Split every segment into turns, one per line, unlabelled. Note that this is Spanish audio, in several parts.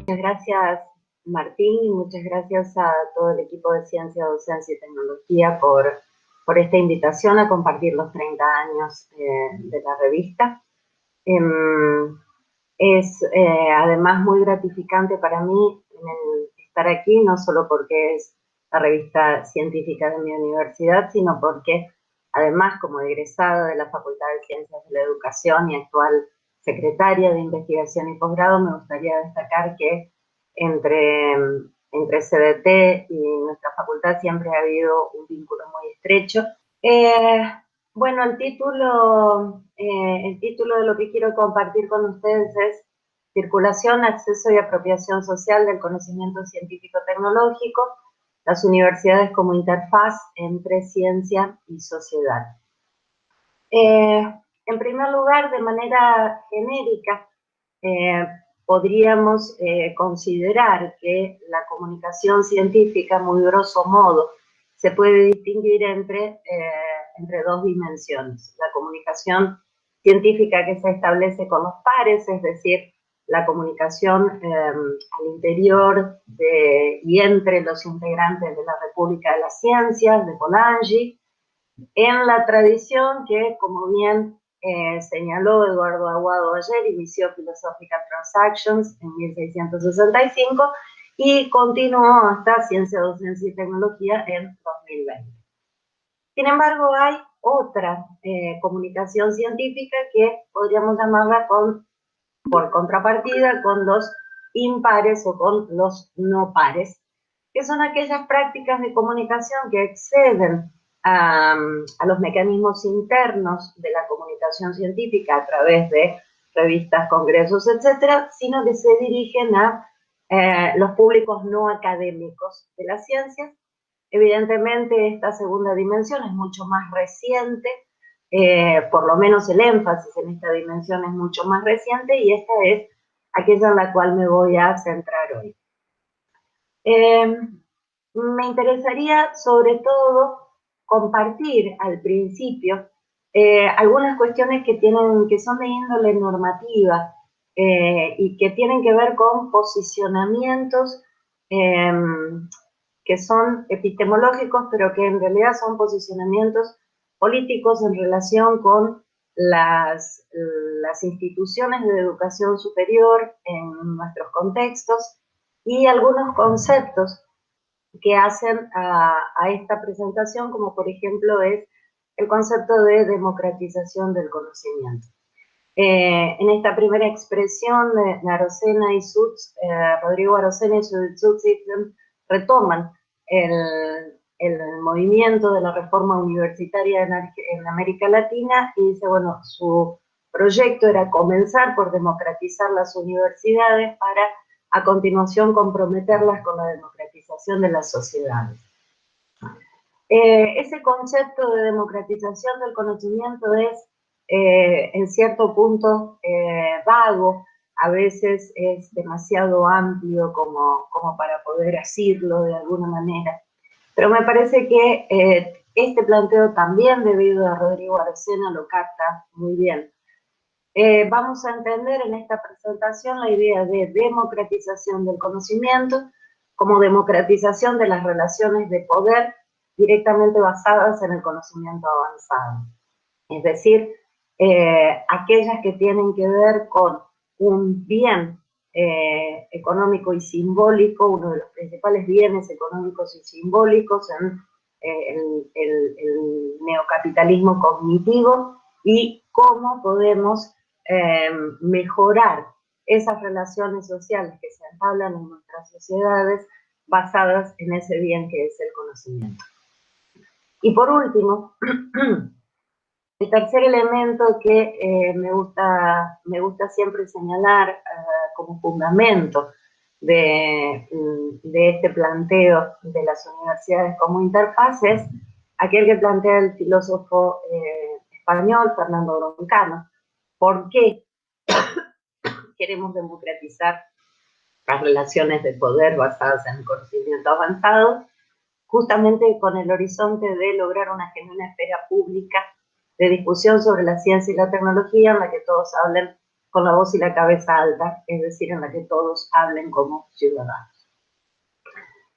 Muchas gracias, Martín, y muchas gracias a todo el equipo de Ciencia, Docencia y Tecnología por esta invitación a compartir los 30 años de la revista. Es además muy gratificante para mí estar aquí, no solo porque es la revista científica de mi universidad, sino porque además, como egresada de la Facultad de Ciencias de la Educación y actual secretaria de Investigación y Posgrado, me gustaría destacar que entre CDT y nuestra facultad siempre ha habido un vínculo muy estrecho. Bueno, el título de lo que quiero compartir con ustedes es Circulación, Acceso y Apropiación Social del Conocimiento Científico-Tecnológico, las universidades como interfaz entre ciencia y sociedad. En primer lugar, de manera genérica, podríamos considerar que la comunicación científica, muy grosso modo, se puede distinguir entre dos dimensiones. La comunicación científica que se establece con los pares, es decir, la comunicación al interior y entre los integrantes de la República de las Ciencias, de Polanyi, en la tradición que, como bien señaló Eduardo Aguado ayer, inició Philosophical Transactions en 1665 y continuó hasta Ciencia, Docencia y Tecnología en 2020. Sin embargo, hay otra comunicación científica que podríamos llamarla por contrapartida con los impares o con los no pares, que son aquellas prácticas de comunicación que exceden a los mecanismos internos de la comunicación científica a través de revistas, congresos, etcétera, sino que se dirigen a los públicos no académicos de las ciencias. Evidentemente, esta segunda dimensión es mucho más reciente, por lo menos el énfasis en esta dimensión es mucho más reciente, y esta es aquella en la cual me voy a centrar hoy. Me interesaría sobre todo compartir al principio algunas cuestiones que son de índole normativa y que tienen que ver con posicionamientos que son epistemológicos, pero que en realidad son posicionamientos políticos en relación con las instituciones de educación superior en nuestros contextos y algunos conceptos que hacen a esta presentación, como por ejemplo es el concepto de democratización del conocimiento. En esta primera expresión de Arocena y Sutz, Rodrigo Arocena y Sutz retoman el movimiento de la reforma universitaria en América Latina y dice, bueno, su proyecto era comenzar por democratizar las universidades para a continuación comprometerlas con la democratización de las sociedades. Ese concepto de democratización del conocimiento es en cierto punto vago, a veces es demasiado amplio como para poder asirlo de alguna manera, pero me parece que este planteo también debido a Rodrigo Arocena lo capta muy bien. Vamos a entender en esta presentación la idea de democratización del conocimiento como democratización de las relaciones de poder directamente basadas en el conocimiento avanzado. Es decir, aquellas que tienen que ver con un bien económico y simbólico, uno de los principales bienes económicos y simbólicos en el neocapitalismo cognitivo, y cómo podemos mejorar esas relaciones sociales que se entablan en nuestras sociedades basadas en ese bien que es el conocimiento. Y por último, el tercer elemento que me gusta siempre señalar como fundamento de este planteo de las universidades como interfaz es aquel que plantea el filósofo español Fernando Broncano. ¿Por qué queremos democratizar las relaciones de poder basadas en el conocimiento avanzado? Justamente con el horizonte de lograr una genuina esfera pública de discusión sobre la ciencia y la tecnología en la que todos hablen con la voz y la cabeza alta, es decir, en la que todos hablen como ciudadanos.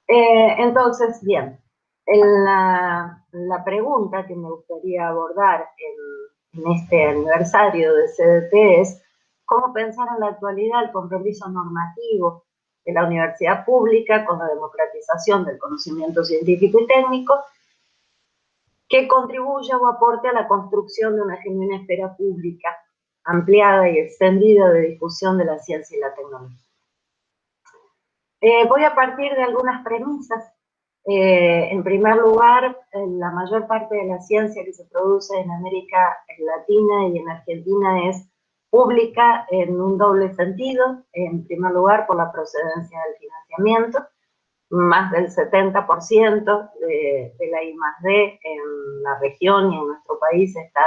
Entonces, bien, la pregunta que me gustaría abordar en este aniversario de CDT es cómo pensar en la actualidad el compromiso normativo de la universidad pública con la democratización del conocimiento científico y técnico que contribuya o aporte a la construcción de una genuina esfera pública ampliada y extendida de difusión de la ciencia y la tecnología. Voy a partir de algunas premisas. En primer lugar, la mayor parte de la ciencia que se produce en América Latina y en Argentina es pública en un doble sentido. En primer lugar, por la procedencia del financiamiento. Más del 70% de la I+D en la región y en nuestro país está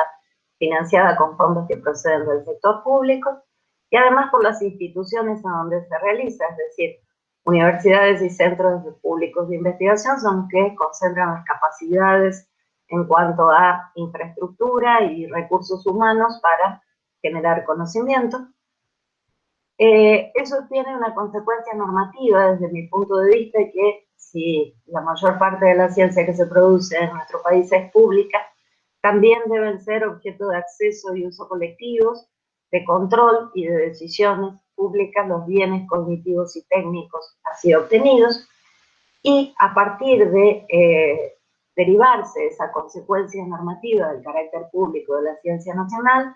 financiada con fondos que proceden del sector público. Y además por las instituciones a donde se realiza, es decir, universidades y centros públicos de investigación son los que concentran las capacidades en cuanto a infraestructura y recursos humanos para generar conocimiento. Eso tiene una consecuencia normativa desde mi punto de vista, que si la mayor parte de la ciencia que se produce en nuestro país es pública, también deben ser objeto de acceso y uso colectivos, de control y de decisiones públicas los bienes cognitivos y técnicos así obtenidos, y a partir de derivarse esa consecuencia normativa del carácter público de la ciencia nacional,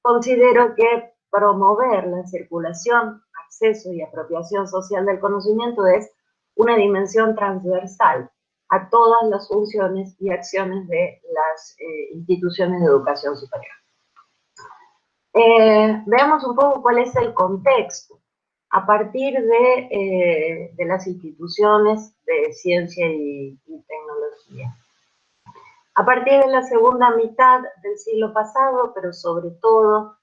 considero que promover la circulación, acceso y apropiación social del conocimiento es una dimensión transversal a todas las funciones y acciones de las instituciones de educación superior. Veamos un poco cuál es el contexto a partir de las instituciones de ciencia y tecnología. A partir de la segunda mitad del siglo pasado, pero sobre todo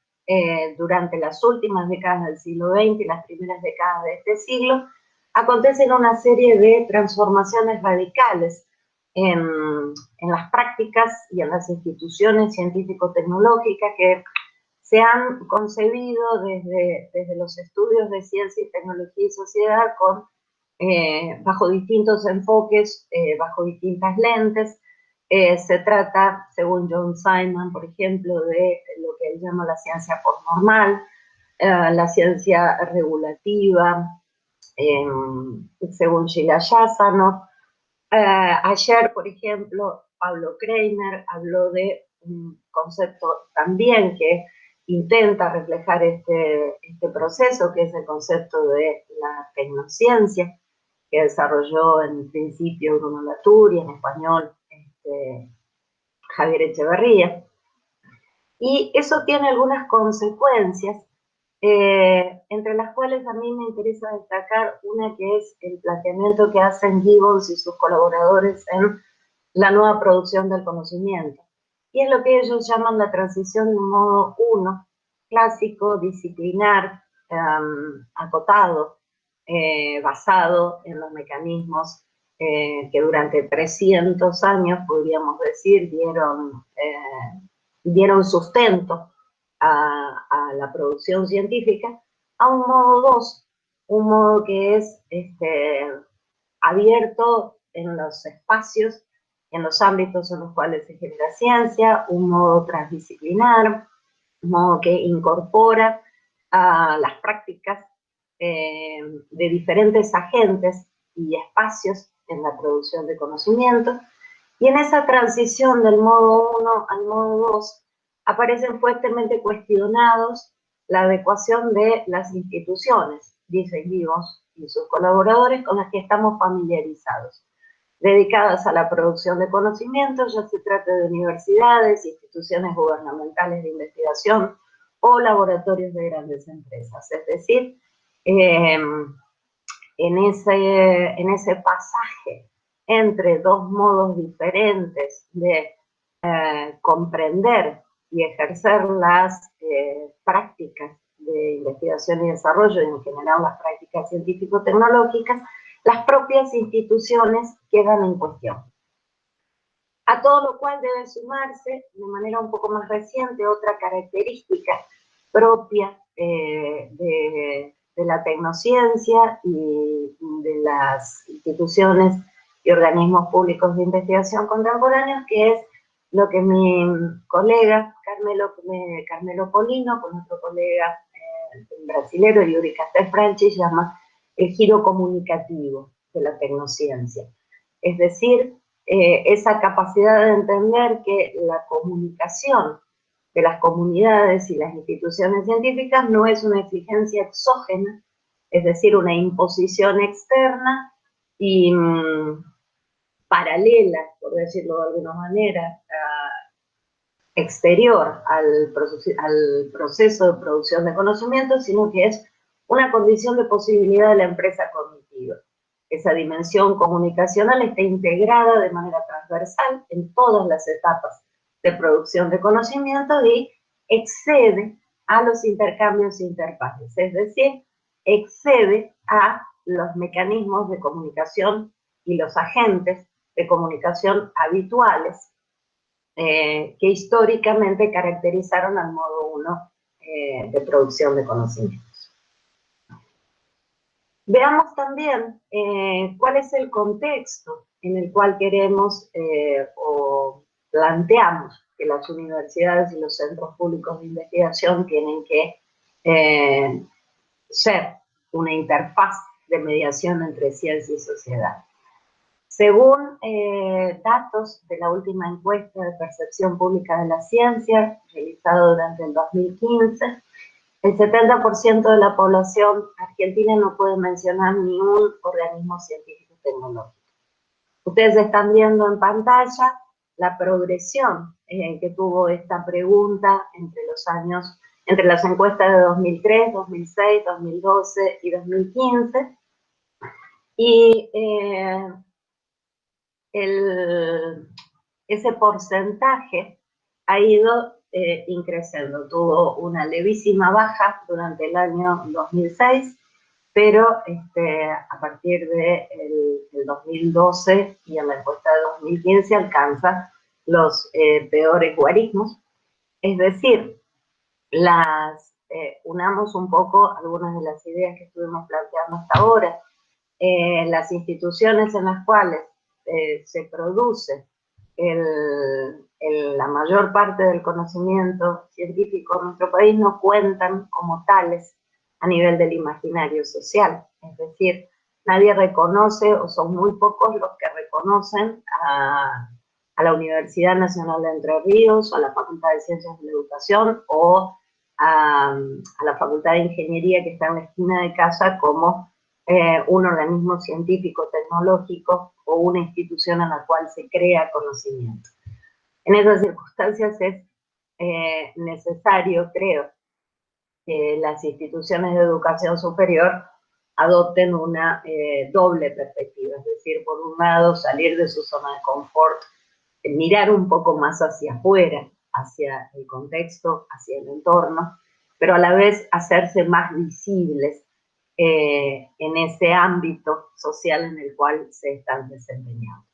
durante las últimas décadas del siglo XX y las primeras décadas de este siglo, acontecen una serie de transformaciones radicales en las prácticas y en las instituciones científico-tecnológicas que se han concebido desde los estudios de ciencia y tecnología y sociedad bajo distintos enfoques, bajo distintas lentes. Se trata, según John Simon, por ejemplo, de lo que él llama la ciencia postnormal, la ciencia regulativa, según Sheila Yassano. Ayer, por ejemplo, Pablo Kramer habló de un concepto también que intenta reflejar este proceso, que es el concepto de la tecnociencia, que desarrolló en principio Bruno Latour y en español Javier Echeverría. Y eso tiene algunas consecuencias, entre las cuales a mí me interesa destacar una, que es el planteamiento que hacen Gibbons y sus colaboradores en la nueva producción del conocimiento. Y es lo que ellos llaman la transición de un modo 1, clásico, disciplinar, acotado, basado en los mecanismos que durante 300 años, podríamos decir, dieron sustento a la producción científica, a un modo 2, un modo que es abierto en los espacios, en los ámbitos en los cuales se genera ciencia, un modo transdisciplinar, un modo que incorpora a las prácticas de diferentes agentes y espacios en la producción de conocimiento. Y en esa transición del modo 1 al modo 2 aparecen fuertemente cuestionados la adecuación de las instituciones, dicen Gibbons y sus colaboradores, con las que estamos familiarizados, dedicadas a la producción de conocimiento, ya se trate de universidades, instituciones gubernamentales de investigación o laboratorios de grandes empresas. Es decir, en ese pasaje entre dos modos diferentes de comprender y ejercer las prácticas de investigación y desarrollo, y en general las prácticas científico-tecnológicas, las propias instituciones quedan en cuestión. A todo lo cual debe sumarse, de manera un poco más reciente, otra característica propia de la tecnociencia y de las instituciones y organismos públicos de investigación contemporáneos, que es lo que mi colega Carmelo Polino, con otro colega brasilero, Yuri Castelfranchi, llama el giro comunicativo de la tecnociencia. Es decir, esa capacidad de entender que la comunicación de las comunidades y las instituciones científicas no es una exigencia exógena, es decir, una imposición externa y paralela, por decirlo de alguna manera, exterior al proceso de producción de conocimiento, sino que es una condición de posibilidad de la empresa cognitiva. Esa dimensión comunicacional está integrada de manera transversal en todas las etapas de producción de conocimiento y excede a los intercambios interpares, es decir, excede a los mecanismos de comunicación y los agentes de comunicación habituales que históricamente caracterizaron al modo 1 de producción de conocimientos. Veamos también cuál es el contexto en el cual queremos o planteamos que las universidades y los centros públicos de investigación tienen que ser una interfaz de mediación entre ciencia y sociedad. Según datos de la última encuesta de percepción pública de la ciencia, realizada durante el 2015, el 70% de la población argentina no puede mencionar ni un organismo científico tecnológico. Ustedes están viendo en pantalla la progresión que tuvo esta pregunta entre las encuestas de 2003, 2006, 2012 y 2015. Y ese porcentaje ha ido increciendo. Tuvo una levísima baja durante el año 2006, pero a partir del 2012 y en la encuesta de 2015 alcanza los peores guarismos. Es decir, unamos un poco algunas de las ideas que estuvimos planteando hasta ahora. Las instituciones en las cuales se produce la mayor parte del conocimiento científico en nuestro país no cuentan como tales a nivel del imaginario social. Es decir, nadie reconoce, o son muy pocos los que reconocen a la Universidad Nacional de Entre Ríos, a la Facultad de Ciencias de la Educación o a la Facultad de Ingeniería que está en la esquina de casa como un organismo científico, tecnológico o una institución en la cual se crea conocimiento. En esas circunstancias es necesario, creo, que las instituciones de educación superior adopten una doble perspectiva, es decir, por un lado, salir de su zona de confort, mirar un poco más hacia afuera, hacia el contexto, hacia el entorno, pero a la vez hacerse más visibles en ese ámbito social en el cual se están desempeñando.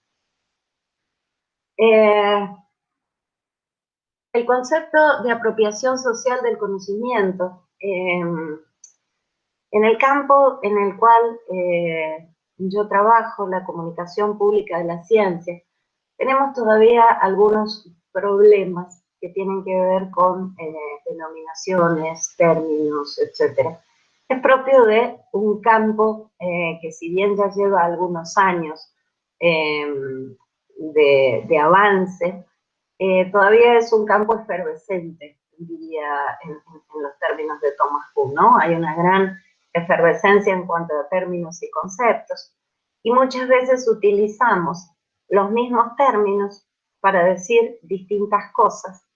El concepto de apropiación social del conocimiento, en el campo en el cual yo trabajo, la comunicación pública de la ciencia, tenemos todavía algunos problemas que tienen que ver con denominaciones, términos, etc. Es propio de un campo que si bien ya lleva algunos años de avance, todavía es un campo efervescente, diría en los términos de Thomas Kuhn, ¿no? Hay una gran efervescencia en cuanto a términos y conceptos, y muchas veces utilizamos los mismos términos para decir distintas cosas,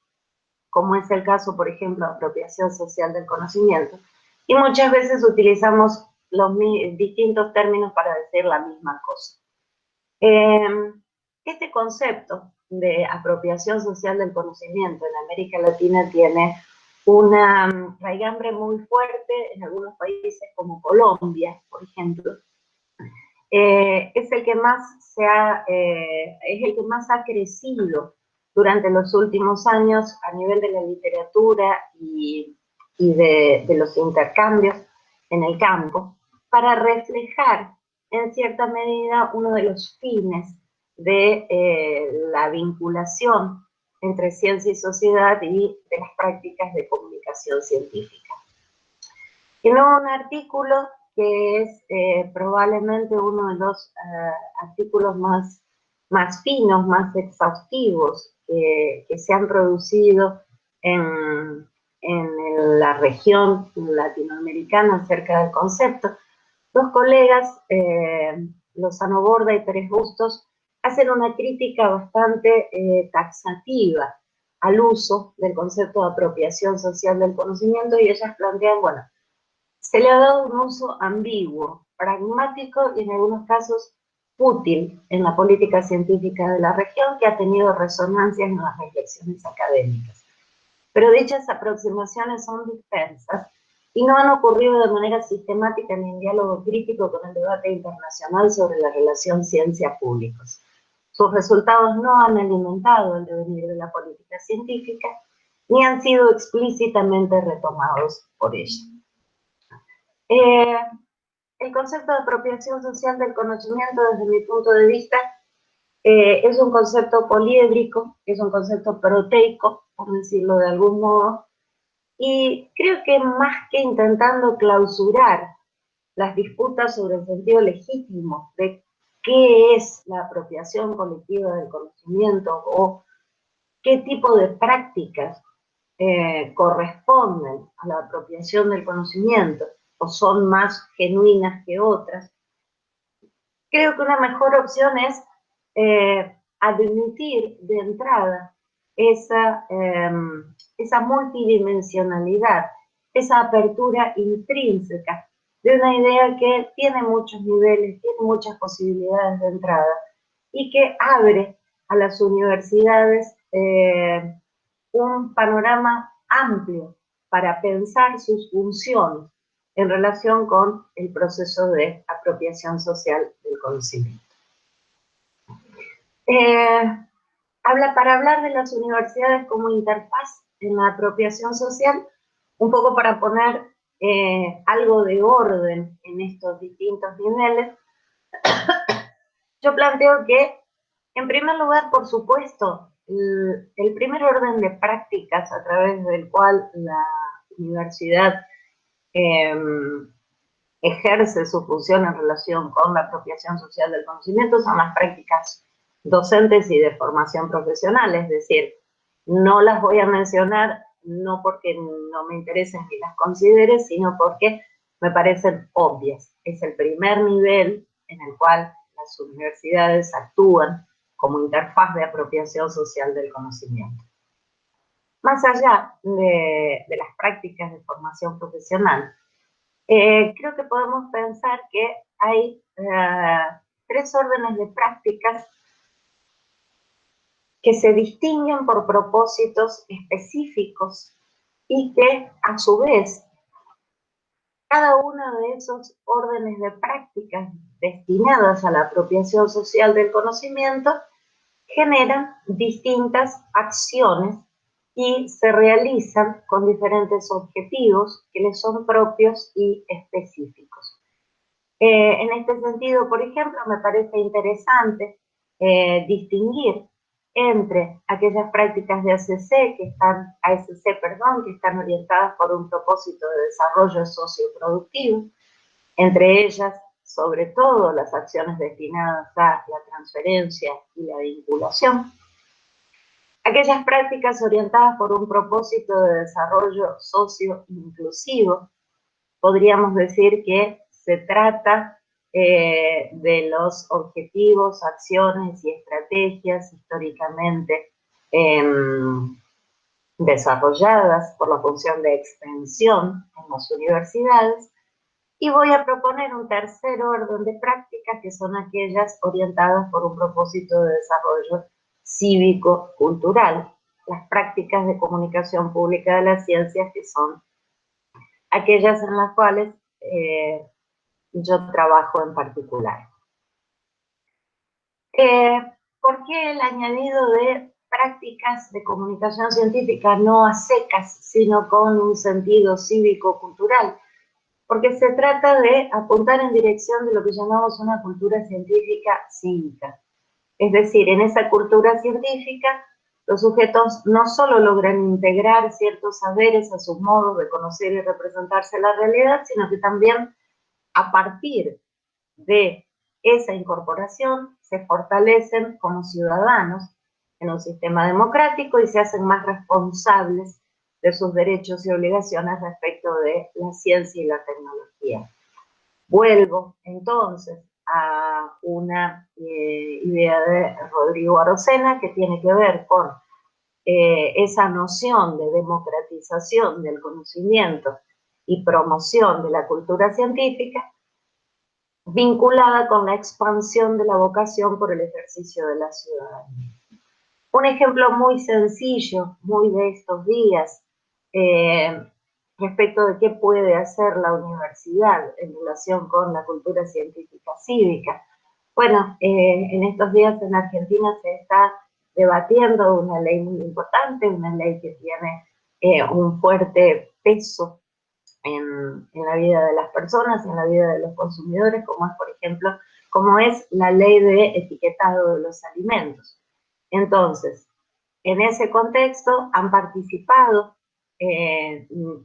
como es el caso, por ejemplo, de apropiación social del conocimiento, y muchas veces utilizamos los distintos términos para decir la misma cosa. Este concepto de apropiación social del conocimiento en América Latina tiene una raigambre muy fuerte en algunos países como Colombia, por ejemplo. Es el que más ha crecido durante los últimos años a nivel de la literatura y y de los intercambios en el campo, para reflejar en cierta medida uno de los fines de la vinculación entre ciencia y sociedad y de las prácticas de comunicación científica. En un artículo que es probablemente uno de los artículos más finos, más exhaustivos que se han producido en la región latinoamericana acerca del concepto, dos colegas, Lozano Borda y Pérez Bustos, hacen una crítica bastante taxativa al uso del concepto de apropiación social del conocimiento, y ellas plantean, bueno, se le ha dado un uso ambiguo, pragmático y en algunos casos útil en la política científica de la región, que ha tenido resonancia en las reflexiones académicas. Pero dichas aproximaciones son dispersas y no han ocurrido de manera sistemática ni en diálogo crítico con el debate internacional sobre la relación ciencia-públicos. Sus resultados no han alimentado el devenir de la política científica ni han sido explícitamente retomados por ella. El concepto de apropiación social del conocimiento, desde mi punto de vista, es un concepto poliédrico, es un concepto proteico, por decirlo de algún modo, y creo que más que intentando clausurar las disputas sobre el sentido legítimo de qué es la apropiación colectiva del conocimiento o qué tipo de prácticas corresponden a la apropiación del conocimiento o son más genuinas que otras, creo que una mejor opción es admitir de entrada esa multidimensionalidad, esa apertura intrínseca de una idea que tiene muchos niveles, tiene muchas posibilidades de entrada y que abre a las universidades un panorama amplio para pensar sus funciones en relación con el proceso de apropiación social del conocimiento. Para hablar de las universidades como interfaz en la apropiación social, un poco para poner algo de orden en estos distintos niveles, yo planteo que, en primer lugar, por supuesto, el primer orden de prácticas a través del cual la universidad ejerce su función en relación con la apropiación social del conocimiento son las prácticas docentes y de formación profesional, es decir, no las voy a mencionar no porque no me interesen ni las considere, sino porque me parecen obvias. Es el primer nivel en el cual las universidades actúan como interfaz de apropiación social del conocimiento. Más allá de las prácticas de formación profesional, creo que podemos pensar que hay tres órdenes de prácticas que se distinguen por propósitos específicos y que, a su vez, cada uno de esos órdenes de prácticas destinadas a la apropiación social del conocimiento generan distintas acciones y se realizan con diferentes objetivos que les son propios y específicos. En este sentido, por ejemplo, me parece interesante distinguir entre aquellas prácticas de ASC que están orientadas por un propósito de desarrollo socioproductivo, entre ellas, sobre todo, las acciones destinadas a la transferencia y la vinculación. Aquellas prácticas orientadas por un propósito de desarrollo socio-inclusivo, podríamos decir que se trata de los objetivos, acciones y estrategias históricamente desarrolladas por la función de extensión en las universidades. Y voy a proponer un tercer orden de prácticas que son aquellas orientadas por un propósito de desarrollo cívico-cultural, las prácticas de comunicación pública de las ciencias, que son aquellas en las cuales yo trabajo en particular. ¿Por qué el añadido de prácticas de comunicación científica no a secas, sino con un sentido cívico-cultural, porque se trata de apuntar en dirección de lo que llamamos una cultura científica cívica. Es decir, en esa cultura científica, los sujetos no solo logran integrar ciertos saberes a sus modos de conocer y representarse la realidad, sino que también a partir de esa incorporación se fortalecen como ciudadanos en un sistema democrático y se hacen más responsables de sus derechos y obligaciones respecto de la ciencia y la tecnología. Vuelvo entonces a una idea de Rodrigo Arocena que tiene que ver con esa noción de democratización del conocimiento y promoción de la cultura científica, vinculada con la expansión de la vocación por el ejercicio de la ciudadanía. Un ejemplo muy sencillo, muy de estos días, respecto de qué puede hacer la universidad en relación con la cultura científica cívica. Bueno, en estos días en Argentina se está debatiendo una ley muy importante, una ley que tiene un fuerte peso en la vida de las personas, en la vida de los consumidores, como es, por ejemplo, como es la ley de etiquetado de los alimentos. Entonces, en ese contexto han participado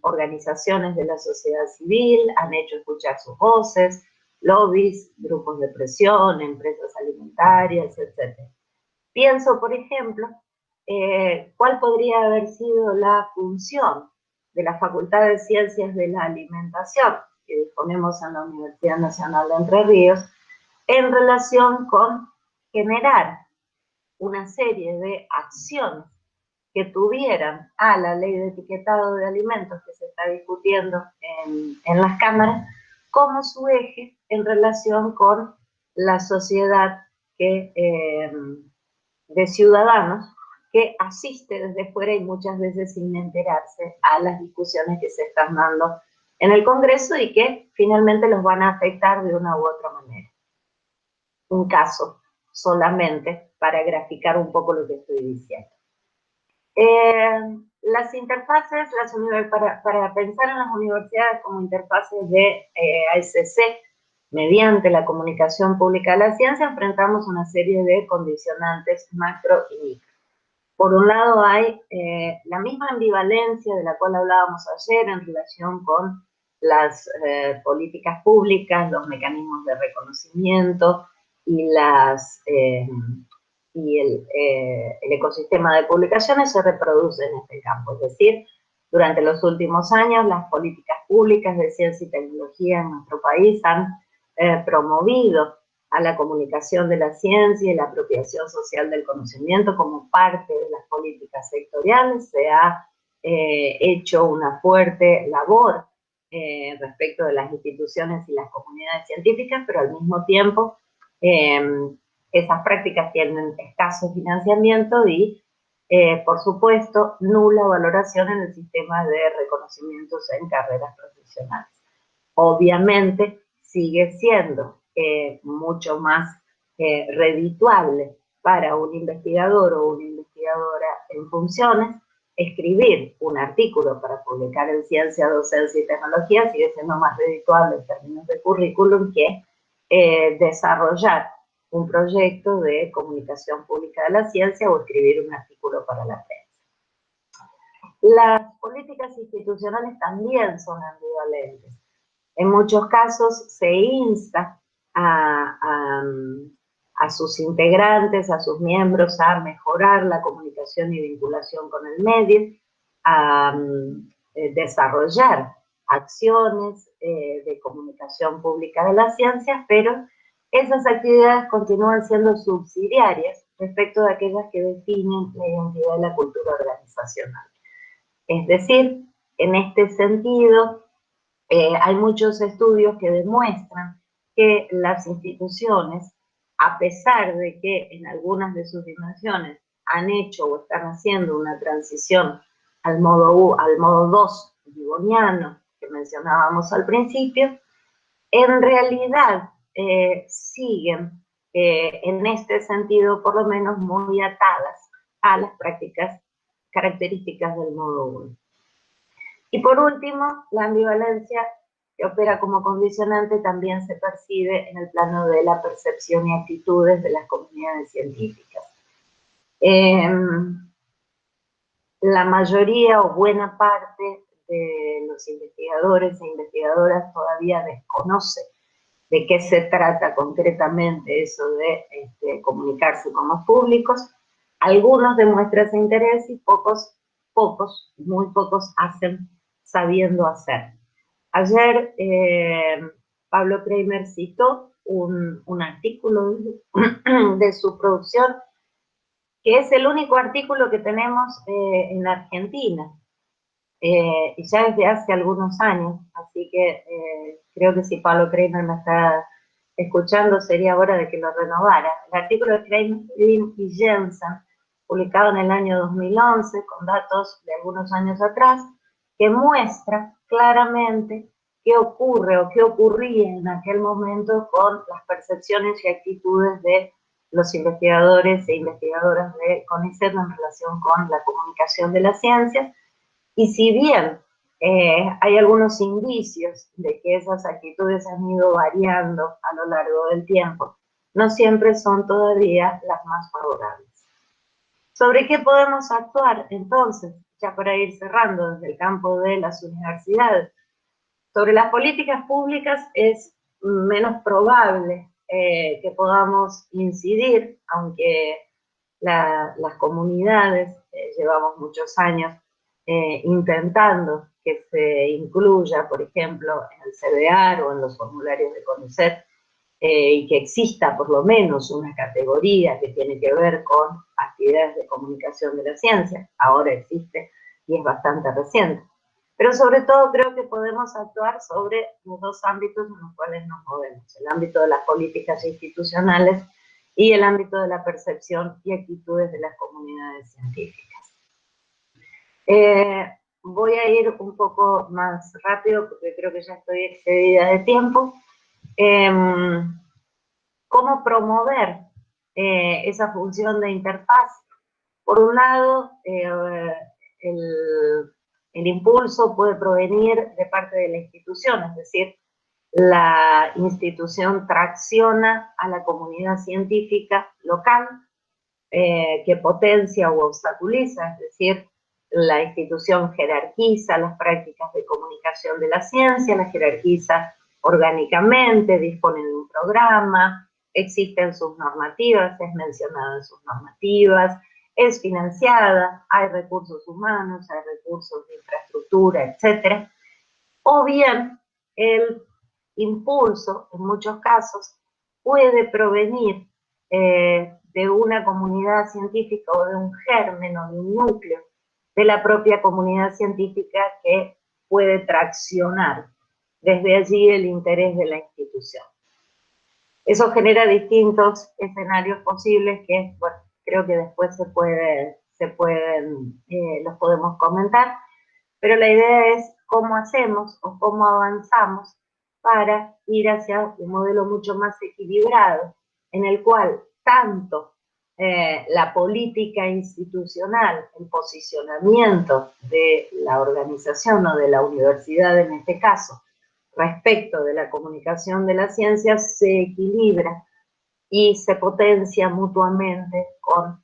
organizaciones de la sociedad civil, han hecho escuchar sus voces, lobbies, grupos de presión, empresas alimentarias, etc. Pienso, por ejemplo, cuál podría haber sido la función de la Facultad de Ciencias de la Alimentación que disponemos en la Universidad Nacional de Entre Ríos en relación con generar una serie de acciones que tuvieran a la ley de etiquetado de alimentos que se está discutiendo en las cámaras como su eje en relación con la sociedad de ciudadanos que asiste desde fuera y muchas veces sin enterarse a las discusiones que se están dando en el Congreso y que finalmente los van a afectar de una u otra manera. Un caso solamente para graficar un poco lo que estoy diciendo. Las interfaces, para pensar en las universidades como interfaces de ASC, mediante la comunicación pública de la ciencia, enfrentamos una serie de condicionantes macro y micro. Por un lado hay la misma ambivalencia de la cual hablábamos ayer en relación con las políticas públicas, los mecanismos de reconocimiento y el ecosistema de publicaciones se reproduce en este campo. Es decir, durante los últimos años las políticas públicas de ciencia y tecnología en nuestro país han promovido a la comunicación de la ciencia y la apropiación social del conocimiento como parte de las políticas sectoriales. Se ha hecho una fuerte labor respecto de las instituciones y las comunidades científicas, pero al mismo tiempo esas prácticas tienen escaso financiamiento y, por supuesto, nula valoración en el sistema de reconocimientos en carreras profesionales. Obviamente, sigue siendo mucho más redituable para un investigador o una investigadora en funciones escribir un artículo para publicar en Ciencia, Docencia y Tecnología, sigue siendo más redituable en términos de currículum que desarrollar un proyecto de comunicación pública de la ciencia o escribir un artículo para la prensa. Las políticas institucionales también son ambivalentes. En muchos casos se insta a sus integrantes, a sus miembros, a mejorar la comunicación y vinculación con el medio, a desarrollar acciones de comunicación pública de las ciencias, pero esas actividades continúan siendo subsidiarias respecto de aquellas que definen la identidad de la cultura organizacional. Es decir, en este sentido, hay muchos estudios que demuestran que las instituciones, a pesar de que en algunas de sus dimensiones han hecho o están haciendo una transición al modo 2 giboniano que mencionábamos al principio, en realidad siguen en este sentido por lo menos muy atadas a las prácticas características del modo 1. Y por último, la ambivalencia que opera como condicionante también se percibe en el plano de la percepción y actitudes de las comunidades científicas. La mayoría o buena parte de los investigadores e investigadoras todavía desconoce de qué se trata concretamente eso de comunicarse con los públicos. Algunos demuestran ese interés y muy pocos hacen sabiendo hacer. Ayer Pablo Kramer citó un artículo de su producción, que es el único artículo que tenemos en Argentina, y ya desde hace algunos años, así que creo que si Pablo Kramer me está escuchando sería hora de que lo renovara. El artículo de Kramer y Jensen, publicado en el año 2011, con datos de algunos años atrás, que muestra claramente qué ocurre o qué ocurría en aquel momento con las percepciones y actitudes de los investigadores e investigadoras de CONICET en relación con la comunicación de las ciencias. Y si bien hay algunos indicios de que esas actitudes han ido variando a lo largo del tiempo, no siempre son todavía las más favorables. ¿Sobre qué podemos actuar entonces? Ya para ir cerrando desde el campo de las universidades. Sobre las políticas públicas es menos probable que podamos incidir, aunque las comunidades llevamos muchos años intentando que se incluya, por ejemplo, en el CBAR o en los formularios de CONICET, y que exista por lo menos una categoría que tiene que ver con actividades de comunicación de la ciencia. Ahora existe y es bastante reciente. Pero sobre todo creo que podemos actuar sobre los dos ámbitos en los cuales nos movemos, el ámbito de las políticas institucionales y el ámbito de la percepción y actitudes de las comunidades científicas. Voy a ir un poco más rápido porque creo que ya estoy excedida de tiempo. ¿Cómo promover esa función de interfaz? Por un lado, el impulso puede provenir de parte de la institución, es decir, la institución tracciona a la comunidad científica local, que potencia o obstaculiza, es decir, la institución jerarquiza las prácticas de comunicación de la ciencia, la jerarquiza orgánicamente, dispone de un programa, existen sus normativas, es mencionada en sus normativas, es financiada, hay recursos humanos, hay recursos de infraestructura, etc. O bien el impulso, en muchos casos, puede provenir de una comunidad científica o de un germen o de un núcleo de la propia comunidad científica que puede traccionar desde allí el interés de la institución. Eso genera distintos escenarios posibles que, bueno, creo que después los podemos comentar, pero la idea es cómo hacemos o cómo avanzamos para ir hacia un modelo mucho más equilibrado, en el cual tanto la política institucional, el posicionamiento de la organización o de la universidad en este caso, respecto de la comunicación de las ciencias, se equilibra y se potencia mutuamente con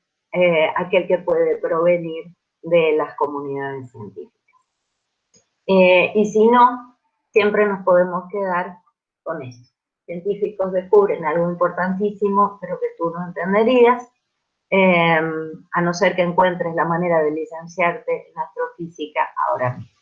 aquel que puede provenir de las comunidades científicas. Y si no, siempre nos podemos quedar con esto. Científicos descubren algo importantísimo, pero que tú no entenderías, a no ser que encuentres la manera de licenciarte en astrofísica ahora mismo.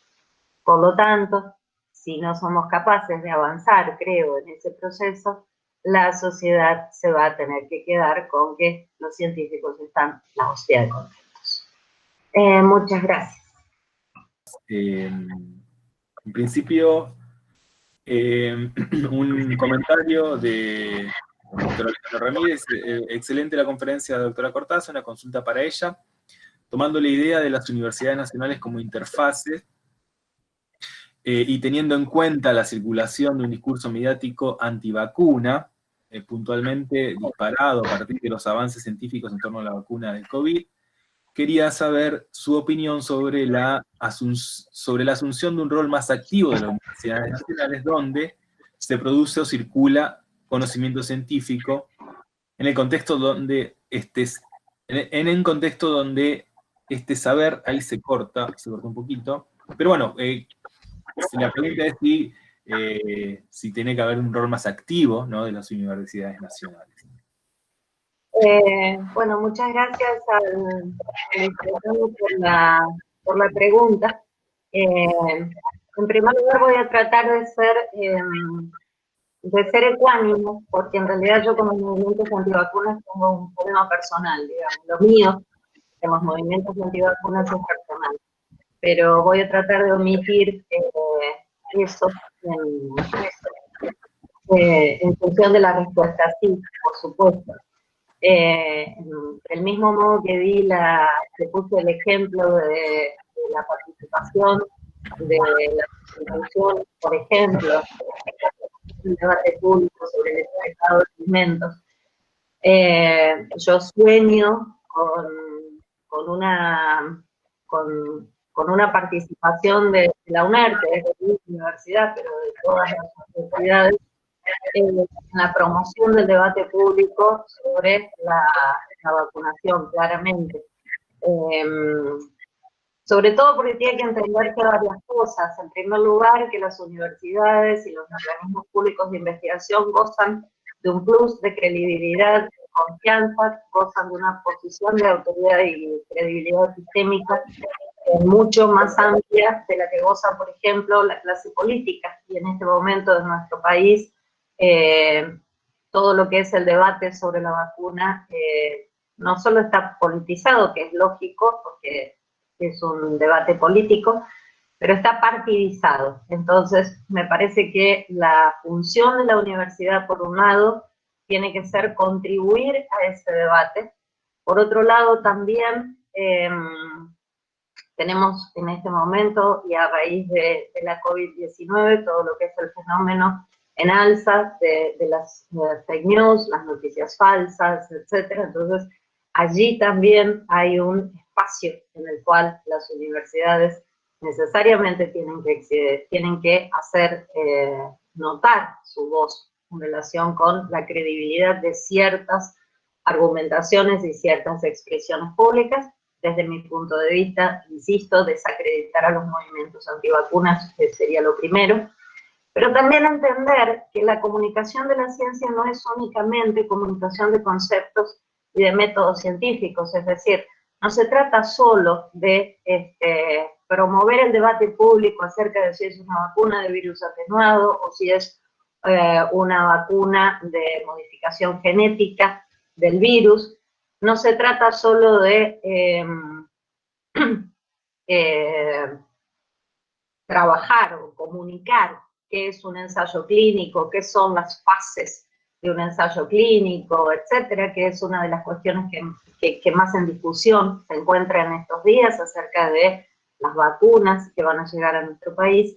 Por lo tanto, si no somos capaces de avanzar, creo, en ese proceso, la sociedad se va a tener que quedar con que los científicos están la hostia de contentos. Muchas gracias.
En principio, un comentario de la doctora Alejandra Ramírez. Excelente la conferencia de la doctora Cortázar, una consulta para ella. Tomando la idea de las universidades nacionales como interfaces y teniendo en cuenta la circulación de un discurso mediático antivacuna, puntualmente disparado a partir de los avances científicos en torno a la vacuna del COVID, quería saber su opinión sobre la asunción de un rol más activo de las universidades nacionales, donde se produce o circula conocimiento científico en el contexto donde en un contexto donde este saber, ahí se corta un poquito, pero bueno, la pregunta es si tiene que haber un rol más activo, ¿no?, de las universidades nacionales.
Bueno, muchas gracias al invitado por la pregunta. En primer lugar voy a tratar de ser ecuánimo, porque en realidad yo con los movimientos antivacunas tengo un problema personal, digamos, lo mío, de los movimientos antivacunas es personal, pero voy a tratar de omitir eso en función de la respuesta, sí, por supuesto. Del mismo modo que puse el ejemplo de la participación de la institución, por ejemplo, el debate público sobre el estado de alimentos. Yo sueño con una participación de la UNER, que es de la universidad, pero de todas las universidades, en la promoción del debate público sobre la vacunación, claramente. Sobre todo porque tiene que entenderse varias cosas. En primer lugar, que las universidades y los organismos públicos de investigación gozan de un plus de credibilidad, de confianza, gozan de una posición de autoridad y credibilidad sistémica mucho más amplia de la que goza, por ejemplo, la clase política. Y en este momento de nuestro país, todo lo que es el debate sobre la vacuna no solo está politizado, que es lógico, porque es un debate político, pero está partidizado. Entonces, me parece que la función de la universidad, por un lado, tiene que ser contribuir a ese debate. Por otro lado, también tenemos en este momento, y a raíz de la COVID-19, todo lo que es el fenómeno en alza de las fake news, las noticias falsas, etc. Entonces, allí también hay un espacio en el cual las universidades necesariamente tienen que hacer notar su voz en relación con la credibilidad de ciertas argumentaciones y ciertas expresiones públicas. Desde mi punto de vista, insisto, desacreditar a los movimientos antivacunas sería lo primero, pero también entender que la comunicación de la ciencia no es únicamente comunicación de conceptos y de métodos científicos, es decir, no se trata solo de promover el debate público acerca de si es una vacuna de virus atenuado o si es una vacuna de modificación genética del virus. No se trata solo de trabajar o comunicar qué es un ensayo clínico, qué son las fases de un ensayo clínico, etcétera, que es una de las cuestiones que más en discusión se encuentra en estos días acerca de las vacunas que van a llegar a nuestro país,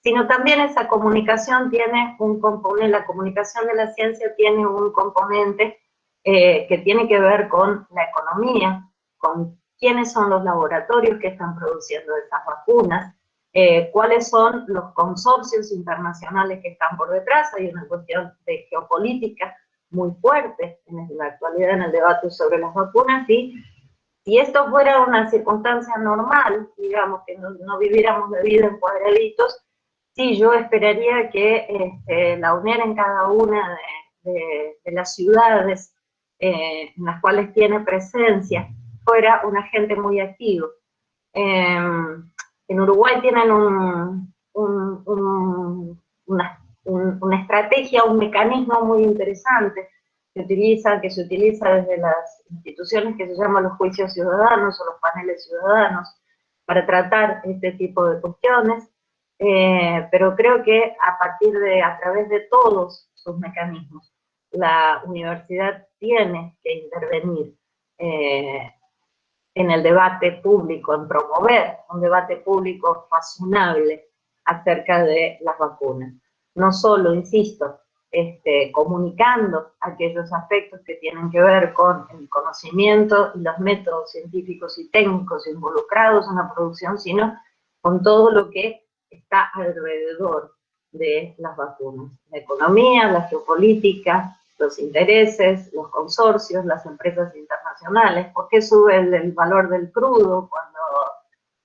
sino también esa comunicación tiene un componente, la comunicación de la ciencia tiene un componente que tiene que ver con la economía, con quiénes son los laboratorios que están produciendo esas vacunas, cuáles son los consorcios internacionales que están por detrás. Hay una cuestión de geopolítica muy fuerte en la actualidad en el debate sobre las vacunas, y si esto fuera una circunstancia normal, digamos que no viviéramos de vida en cuadraditos, sí, yo esperaría que la UNER en cada una de las ciudades en las cuales tiene presencia fuera un agente muy activo. En Uruguay tienen una estrategia, un mecanismo muy interesante que se utiliza desde las instituciones que se llaman los juicios ciudadanos o los paneles ciudadanos para tratar este tipo de cuestiones, pero creo que a través de todos sus mecanismos, la universidad tiene que intervenir en el debate público, en promover un debate público razonable acerca de las vacunas. No solo, insisto, comunicando aquellos aspectos que tienen que ver con el conocimiento y los métodos científicos y técnicos involucrados en la producción, sino con todo lo que está alrededor de las vacunas. La economía, la geopolítica, los intereses, los consorcios, las empresas internacionales. ¿Por qué sube el valor del crudo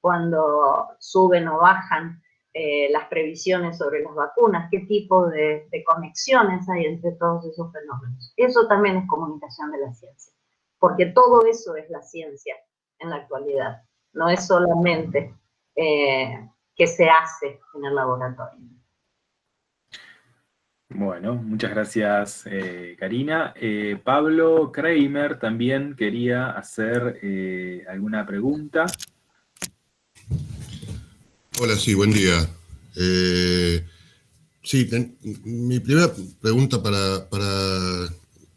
cuando suben o bajan las previsiones sobre las vacunas? ¿Qué tipo de conexiones hay entre todos esos fenómenos? Eso también es comunicación de la ciencia, porque todo eso es la ciencia en la actualidad. No es solamente que se hace en el laboratorio.
Bueno, muchas gracias, Karina. Pablo Kramer también quería hacer alguna pregunta.
Hola, sí, buen día. Sí, mi primera pregunta para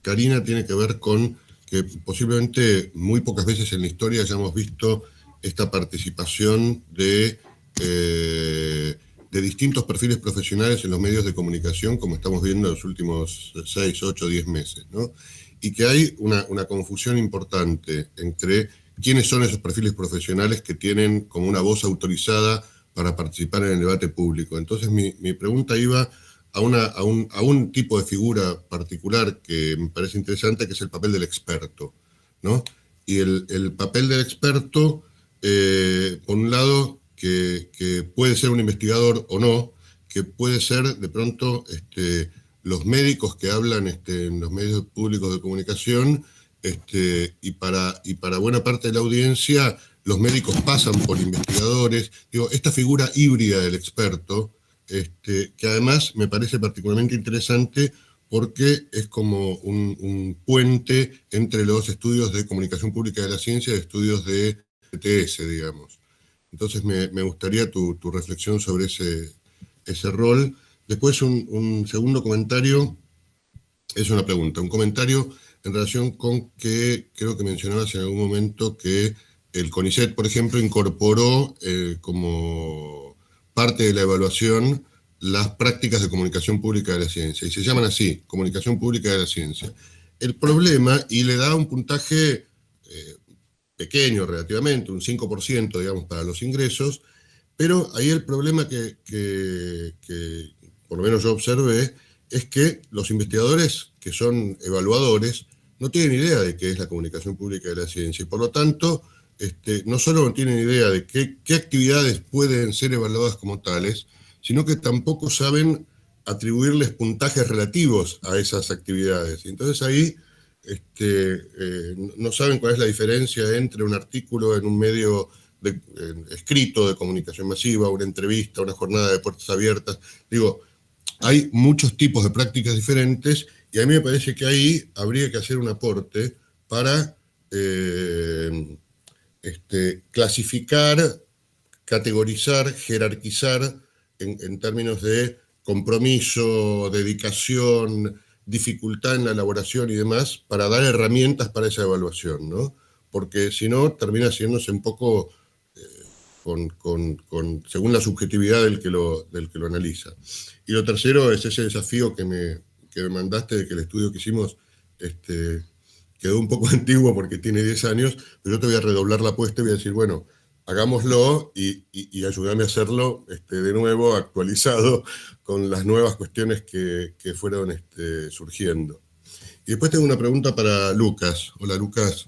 Karina tiene que ver con que posiblemente muy pocas veces en la historia hayamos visto esta participación de distintos perfiles profesionales en los medios de comunicación, como estamos viendo en los últimos 6, 8, 10 meses, ¿no? Y que hay una confusión importante entre quiénes son esos perfiles profesionales que tienen como una voz autorizada para participar en el debate público. Entonces mi pregunta iba a un tipo de figura particular que me parece interesante, que es el papel del experto, ¿no? Y el papel del experto, por un lado, que puede ser un investigador o no, que puede ser de pronto los médicos que hablan en los medios públicos de comunicación, y para buena parte de la audiencia los médicos pasan por investigadores. Digo, esta figura híbrida del experto, que además me parece particularmente interesante porque es como un puente entre los estudios de comunicación pública de la ciencia y estudios de ETS, digamos. Entonces me gustaría tu reflexión sobre ese rol. Después un segundo comentario, es una pregunta, un comentario en relación con que creo que mencionabas en algún momento que el CONICET, por ejemplo, incorporó como parte de la evaluación las prácticas de comunicación pública de la ciencia, y se llaman así, comunicación pública de la ciencia. El problema, y le da un puntaje pequeño relativamente, un 5%, digamos, para los ingresos, pero ahí el problema que por lo menos yo observé es que los investigadores que son evaluadores no tienen idea de qué es la comunicación pública de la ciencia, y por lo tanto no solo no tienen idea de qué actividades pueden ser evaluadas como tales, sino que tampoco saben atribuirles puntajes relativos a esas actividades. Y entonces ahí no saben cuál es la diferencia entre un artículo en un medio escrito de comunicación masiva, una entrevista, una jornada de puertas abiertas. Digo, hay muchos tipos de prácticas diferentes, y a mí me parece que ahí habría que hacer un aporte para clasificar, categorizar, jerarquizar en términos de compromiso, dedicación, dificultad en la elaboración y demás, para dar herramientas para esa evaluación, ¿no? Porque si no, termina haciéndose un poco según la subjetividad del que lo analiza. Y lo tercero es ese desafío que me mandaste, de que el estudio que hicimos quedó un poco antiguo porque tiene 10 años, pero yo te voy a redoblar la apuesta y voy a decir, bueno, hagámoslo y ayúdame a hacerlo de nuevo, actualizado, con las nuevas cuestiones que fueron surgiendo. Y después tengo una pregunta para Lucas. Hola, Lucas.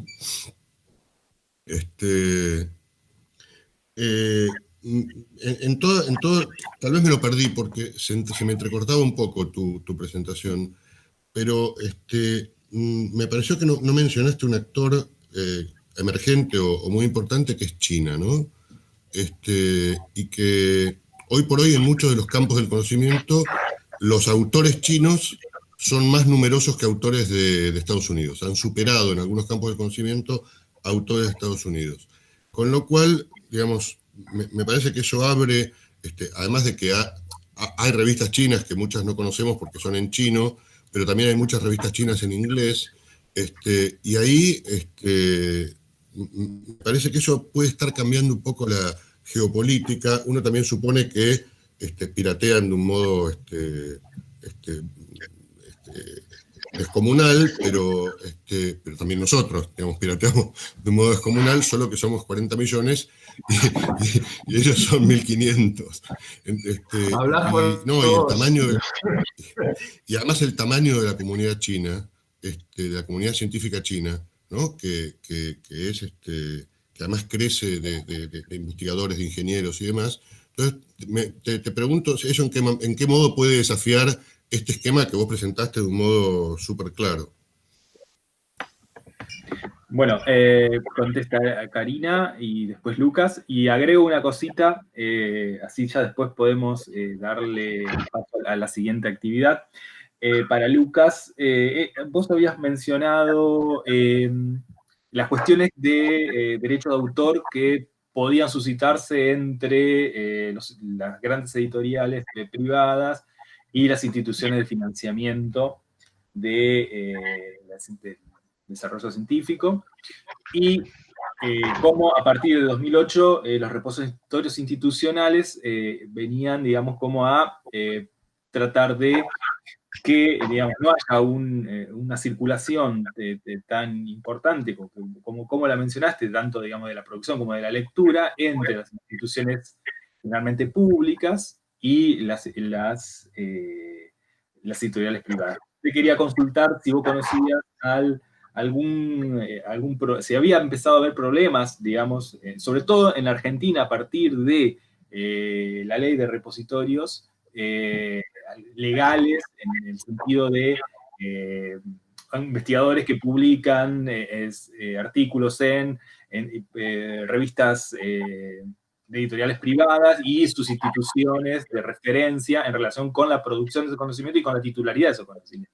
En todo, tal vez me lo perdí porque se me entrecortaba un poco tu presentación, pero me pareció que no mencionaste un actor emergente o muy importante, que es China, ¿no? Y que hoy por hoy en muchos de los campos del conocimiento los autores chinos son más numerosos que autores de Estados Unidos. Han superado en algunos campos del conocimiento a autores de Estados Unidos. Con lo cual, digamos, me parece que eso abre, además de que hay revistas chinas que muchas no conocemos porque son en chino, pero también hay muchas revistas chinas en inglés, y ahí me parece que eso puede estar cambiando un poco la geopolítica. Uno también supone que piratean de un modo descomunal, pero también nosotros, digamos, pirateamos de modo descomunal, solo que somos 40 millones y ellos son 1.500. No, y el tamaño y además el tamaño de la comunidad china, de la comunidad científica china, ¿no? que es que además crece de investigadores, de ingenieros y demás. Entonces, te pregunto, ¿eso en qué modo puede desafiar este esquema que vos presentaste de un modo súper claro?
Bueno, contesta Karina y después Lucas, y agrego una cosita, así ya después podemos darle paso a la siguiente actividad. Para Lucas, vos habías mencionado las cuestiones de derecho de autor que podían suscitarse entre las grandes editoriales privadas y las instituciones de financiamiento de desarrollo científico, y cómo a partir de 2008 los repositorios institucionales venían, digamos, como a tratar de que, digamos, no haya una circulación tan importante como la mencionaste, tanto, digamos, de la producción como de la lectura, entre las instituciones finalmente públicas y las editoriales privadas. Te quería consultar si vos conocías si había empezado a haber problemas, digamos, sobre todo en Argentina, a partir de la ley de repositorios legales, en el sentido de investigadores que publican artículos en revistas de editoriales privadas y sus instituciones de referencia en relación con la producción de ese conocimiento y con la titularidad de ese conocimiento.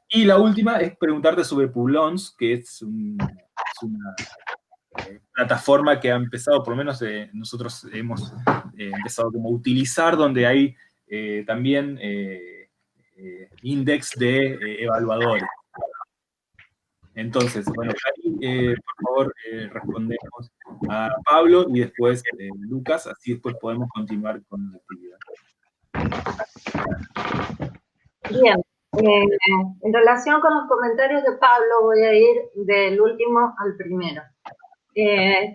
Y la última es preguntarte sobre Publons, que es una plataforma que ha empezado, por lo menos nosotros hemos empezado como a utilizar, donde hay también index de evaluadores. Entonces, bueno, ahí, por favor, respondemos a Pablo y después Lucas, así después podemos continuar con la actividad.
Bien, en relación con los comentarios de Pablo, voy a ir del último al primero.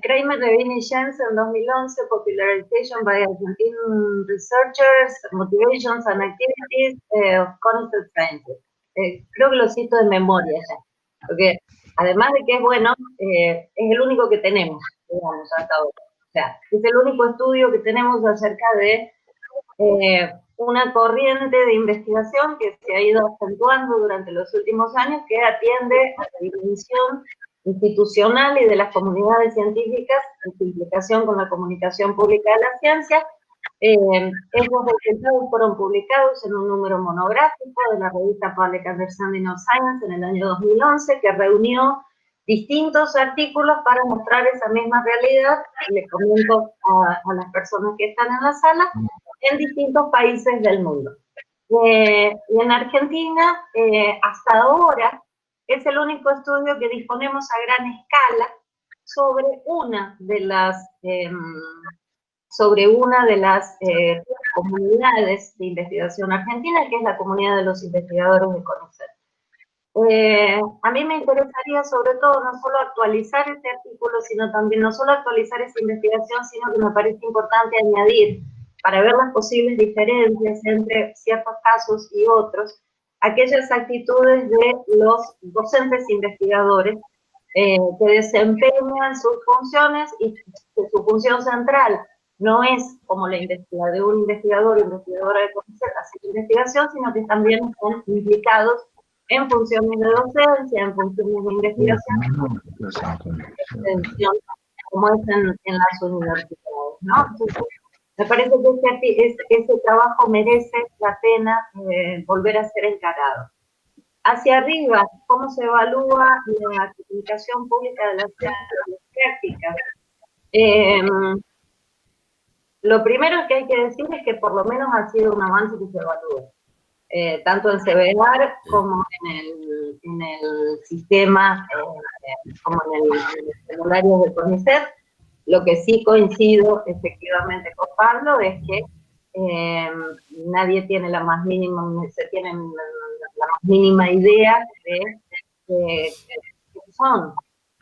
Kramer, Levine y Jens en 2011, Popularization by Argentine Researchers, Motivations and Activities of Concept Scientists. Creo que lo cito de memoria ya, porque además de que es bueno, es el único que tenemos, digamos, hasta ahora. O sea, es el único estudio que tenemos acerca de una corriente de investigación que se ha ido acentuando durante los últimos años, que atiende a la dimensión institucional y de las comunidades científicas en su implicación con la comunicación pública de la ciencia. Esos resultados fueron publicados en un número monográfico de la revista Public Understanding of Science en el año 2011, que reunió distintos artículos para mostrar esa misma realidad, le comento a las personas que están en la sala, en distintos países del mundo. Y en Argentina, hasta ahora, es el único estudio que disponemos a gran escala sobre una de las comunidades de investigación argentina, que es la comunidad de los investigadores de CONICET. A mí me interesaría sobre todo no solo actualizar este artículo, sino también no solo actualizar esa investigación, sino que me parece importante añadir, para ver las posibles diferencias entre ciertos casos y otros, aquellas actitudes de los docentes investigadores que desempeñan sus funciones y que su función central no es como la de un investigador o investigadora de CONICET hacer investigación, sino que también están implicados en funciones de docencia, en funciones de investigación, como es en las universidades, ¿no? Entonces, me parece que este trabajo merece la pena volver a ser encarado. Hacia arriba, ¿cómo se evalúa la comunicación pública de las prácticas? Lo primero que hay que decir es que por lo menos ha sido un avance que se evalúe. Tanto en CBEAR como en el sistema, como en el formulario de CONICET. Lo que sí coincido efectivamente con Pablo es que nadie tiene la más mínima, se tienen la más mínima idea de qué son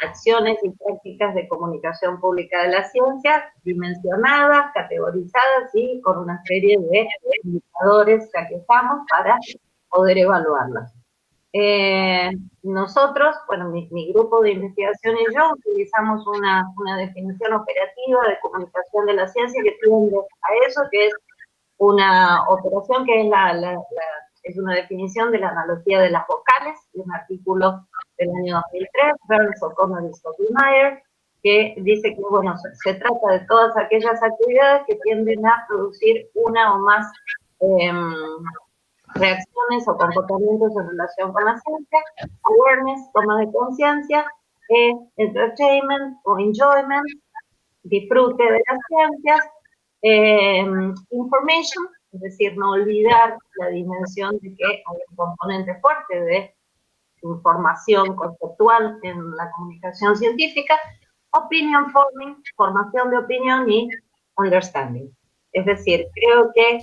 acciones y prácticas de comunicación pública de la ciencia, dimensionadas, categorizadas y con una serie de indicadores que aquí estamos para poder evaluarlas. Nosotros, bueno, mi grupo de investigación y yo utilizamos una definición operativa de comunicación de la ciencia que tiende a eso, que es una operación que es es una definición de la analogía de las vocales, de un artículo del año 2003, Burns, O'Connor y Stottlemyre, que dice que, bueno, se trata de todas aquellas actividades que tienden a producir una o más reacciones o comportamientos en relación con la ciencia, awareness, toma de conciencia, entertainment o enjoyment, disfrute de las ciencias, information, es decir, no olvidar la dimensión de que hay un componente fuerte de información conceptual en la comunicación científica, opinion forming, formación de opinión y understanding. Es decir, creo que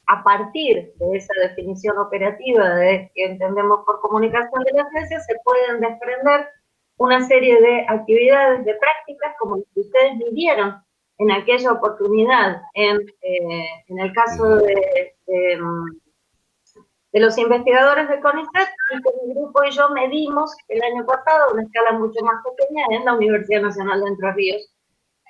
a partir de esa definición operativa de que entendemos por comunicación de la ciencia, se pueden desprender una serie de actividades, de prácticas, como las que ustedes vivieron en aquella oportunidad, en el caso de los investigadores de CONICET, y que mi grupo y yo medimos el año pasado a una escala mucho más pequeña en la Universidad Nacional de Entre Ríos,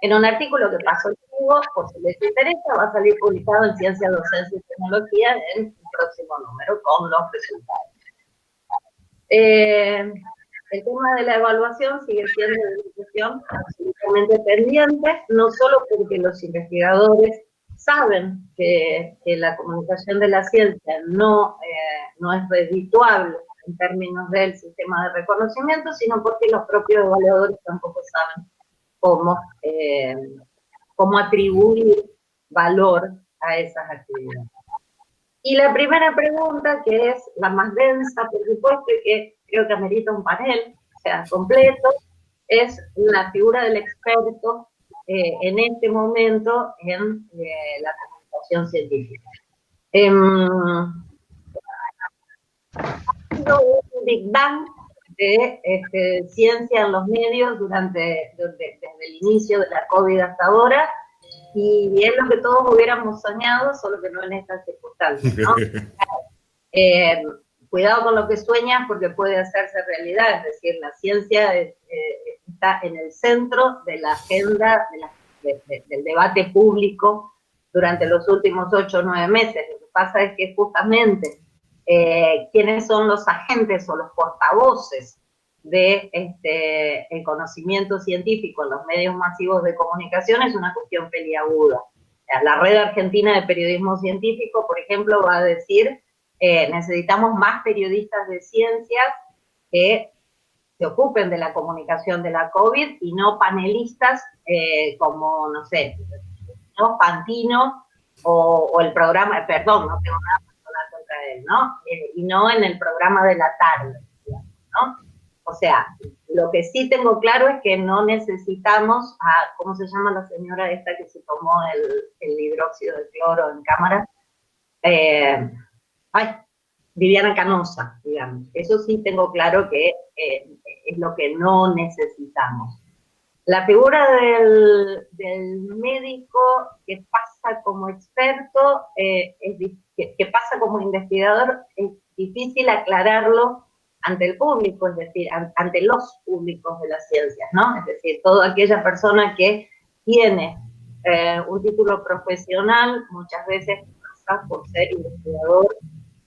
en un artículo que pasó conmigo, por si les interesa, va a salir publicado en Ciencia, Docencia y Tecnología en el próximo número, con los resultados. El tema de la evaluación sigue siendo una cuestión absolutamente pendiente, no solo porque los investigadores saben que la comunicación de la ciencia no es redituable en términos del sistema de reconocimiento, sino porque los propios evaluadores tampoco saben cómo atribuir valor a esas actividades. Y la primera pregunta, que es la más densa, por supuesto, y que creo que amerita un panel, o sea, completo, es la figura del experto en este momento en la comunicación científica. Ha sido un Big Bang de ciencia en los medios desde el inicio de la COVID hasta ahora, y es lo que todos hubiéramos soñado, solo que no en estas circunstancias, ¿no? Cuidado con lo que sueñas porque puede hacerse realidad, es decir, la ciencia está en el centro de la agenda del debate público durante los últimos 8 o 9 meses. Lo que pasa es que justamente quiénes son los agentes o los portavoces de el conocimiento científico en los medios masivos de comunicación es una cuestión peliaguda. La Red Argentina de Periodismo Científico, por ejemplo, va a decir necesitamos más periodistas de ciencias que se ocupen de la comunicación de la COVID y no panelistas como, no sé, ¿no? Fantino o el programa, perdón, no tengo nada personal contra él, ¿no? Y no en el programa de la tarde, ¿no? O sea, lo que sí tengo claro es que no necesitamos a, ¿cómo se llama la señora esta que se tomó el hidróxido de cloro en cámara? Viviana Canosa, digamos. Eso sí tengo claro que es lo que no necesitamos. La figura del médico que pasa como experto, que pasa como investigador, es difícil aclararlo ante el público, es decir, ante los públicos de las ciencias, ¿no? Es decir, toda aquella persona que tiene un título profesional, muchas veces pasa por ser investigador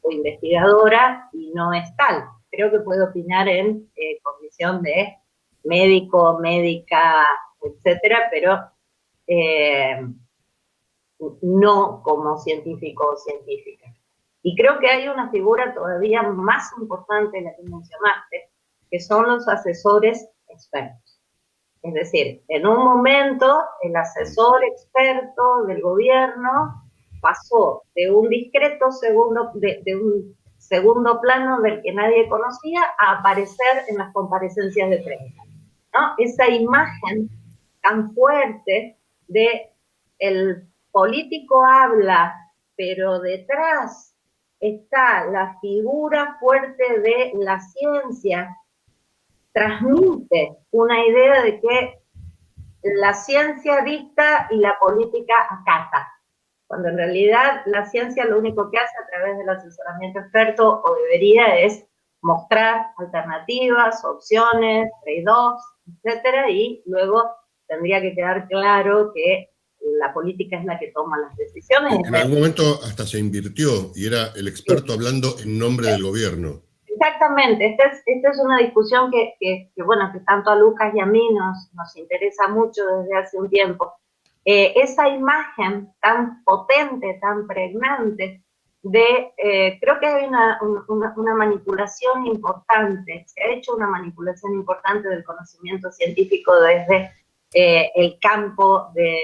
o investigadora y no es tal. Creo que puede opinar en condición de médico, médica, etcétera, pero no como científico o científica. Y creo que hay una figura todavía más importante, la que mencionaste, que son los asesores expertos. Es decir, en un momento el asesor experto del gobierno pasó de un discreto de un segundo plano del que nadie conocía a aparecer en las comparecencias de prensa, ¿no? Esa imagen tan fuerte de el político habla, pero detrás está la figura fuerte de la ciencia, transmite una idea de que la ciencia dicta y la política acata, cuando en realidad la ciencia lo único que hace a través del asesoramiento experto, o debería, es mostrar alternativas, opciones, trade-offs, etcétera, y luego tendría que quedar claro que la política es la que toma las decisiones.
En algún momento hasta se invirtió y era el experto hablando en nombre del gobierno.
Exactamente, esta es una discusión bueno, que tanto a Lucas y a mí nos interesa mucho desde hace un tiempo. Esa imagen tan potente, tan pregnante, creo que hay una manipulación importante, se ha hecho una manipulación importante del conocimiento científico desde el campo de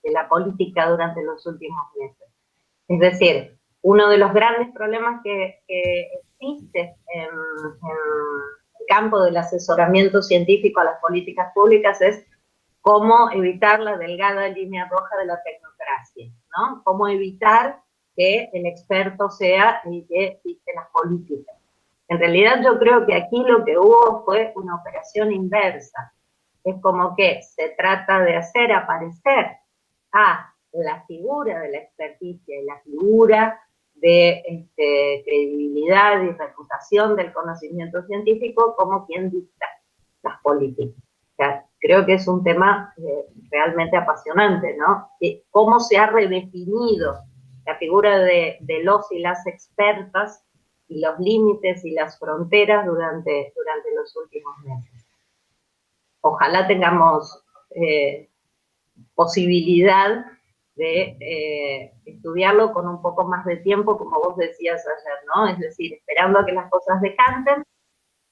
la política durante los últimos meses. Es decir, uno de los grandes problemas que existe en el campo del asesoramiento científico a las políticas públicas es cómo evitar la delgada línea roja de la tecnocracia, ¿no? Cómo evitar que el experto sea el que dicte las políticas. En realidad yo creo que aquí lo que hubo fue una operación inversa. Es como que se trata de hacer aparecer a la figura de la experticia y la figura de credibilidad y reputación del conocimiento científico como quien dicta las políticas. O sea, creo que es un tema realmente apasionante, ¿no? Cómo se ha redefinido la figura de los y las expertas y los límites y las fronteras durante los últimos meses. Ojalá tengamos posibilidad de estudiarlo con un poco más de tiempo, como vos decías ayer, ¿no? Es decir, esperando a que las cosas decanten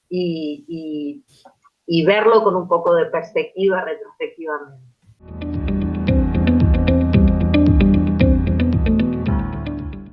y verlo con un poco de perspectiva retrospectivamente.